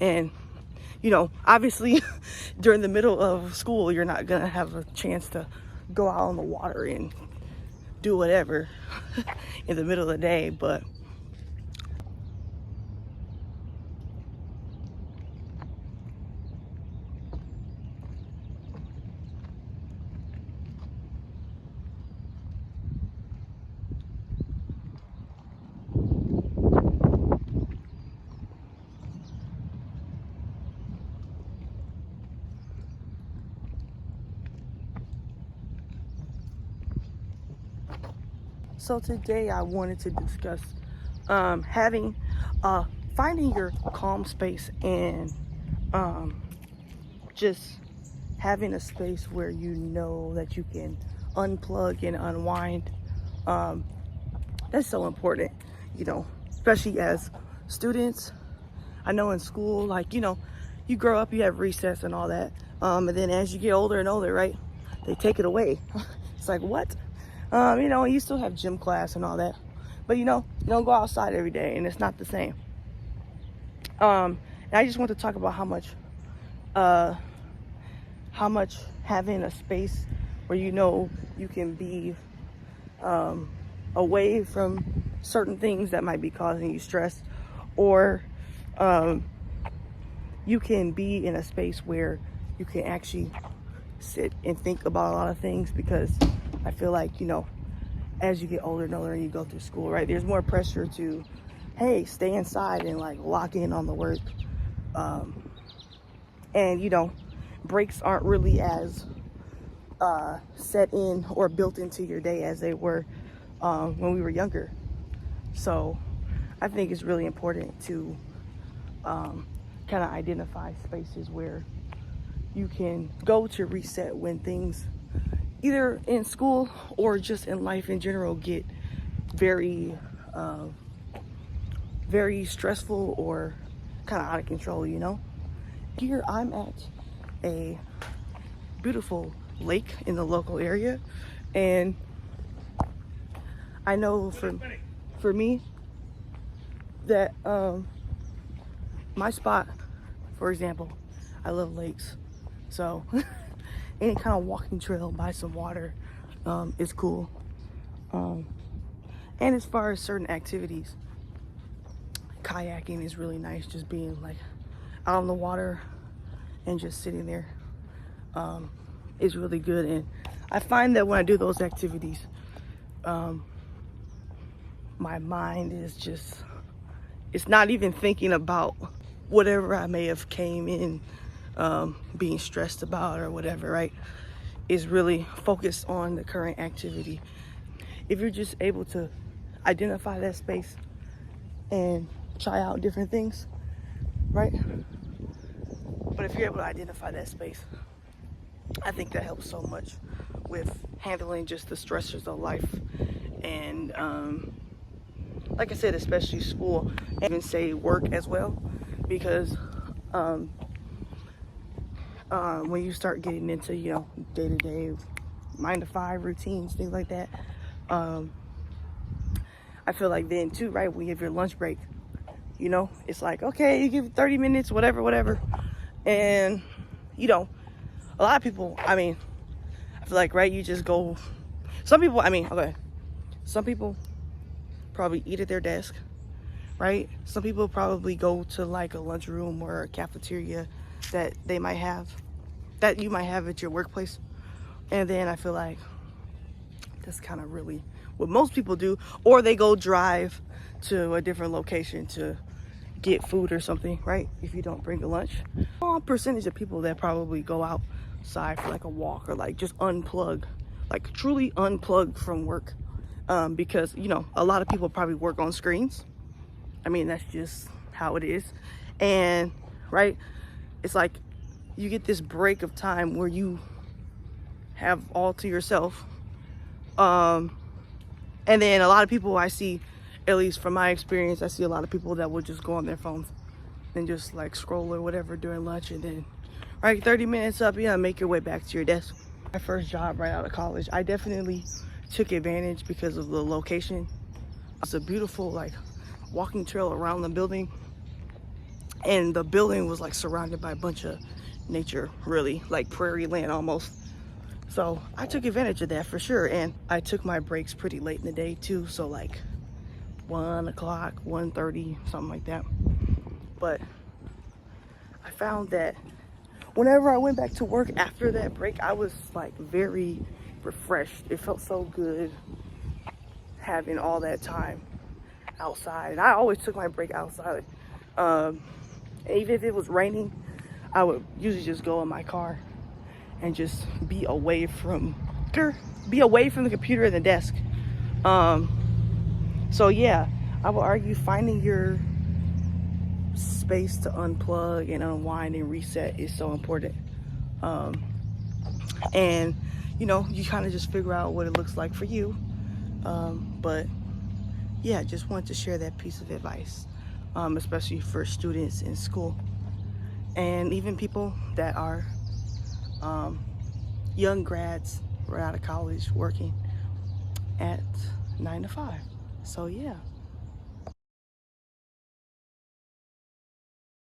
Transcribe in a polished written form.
And obviously during the middle of school, you're not gonna have a chance to go out on the water and do whatever in the middle of the day, but so today I wanted to discuss having finding your calm space and just having a space where you know that you can unplug and unwind. That's so important, especially as students. I know in school, like, you grow up, you have recess and all that. And then as you get older and older, right, they take it away. It's like, what? You still have gym class and all that. But, you don't go outside every day, and it's not the same. And I just want to talk about how much having a space where you can be away from certain things that might be causing you stress, or you can be in a space where you can actually sit and think about a lot of things, because I feel like, as you get older and older and you go through school, right, there's more pressure to, hey, stay inside and like lock in on the work. And breaks aren't really as set in or built into your day as they were when we were younger. So I think it's really important to kind of identify spaces where you can go to reset when things, either in school or just in life in general, get very very stressful or kind of out of control. Here I'm at a beautiful lake in the local area, and I know for me that my spot, for example, I love lakes, so any kind of walking trail by some water is cool. And as far as certain activities, kayaking is really nice, just being like out on the water and just sitting there is really good. And I find that when I do those activities, my mind is just, it's not even thinking about whatever I may have came in being stressed about or whatever, right? Is really focused on the current activity. If you're just able to identify that space and try out different things, right? But if you're able to identify that space, I think that helps so much with handling just the stressors of life. And like I said, especially school, and even say work as well, because when you start getting into day-to-day 9-to-5 routines, things like that, I feel like then too, right, when you have your lunch break, it's like, okay, you give 30 minutes, whatever, and a lot of people, I feel like, right, you just go, some people probably eat at their desk, right? Some people probably go to like a lunchroom or a cafeteria that you might have at your workplace. And then I feel like that's kind of really what most people do, or they go drive to a different location to get food or something, right? If you don't bring a lunch. A small percentage of people that probably go outside for like a walk or like just unplug, like truly unplug from work, because a lot of people probably work on screens. That's just how it is. And right, it's like you get this break of time where you have all to yourself, and then a lot of people I see, at least from my experience, I see a lot of people that will just go on their phones and just like scroll or whatever during lunch, and then right, 30 minutes up, make your way back to your desk. My first job right out of college, I definitely took advantage because of the location. It's a beautiful like walking trail around the building, and the building was like surrounded by a bunch of nature, really, like prairie land almost. So I took advantage of that for sure, and I took my breaks pretty late in the day too, so like 1 o'clock, 1:30, something like that. But I found that whenever I went back to work after that break, I was like very refreshed. It felt so good having all that time outside. And I always took my break outside. Even if it was raining, I would usually just go in my car and just be away from the computer and the desk. So yeah, I would argue finding your space to unplug and unwind and reset is so important. And you know, you kind of just figure out what it looks like for you. But yeah, just wanted to share that piece of advice, especially for students in school and even people that are young grads right out of college working at 9 to 5. So yeah.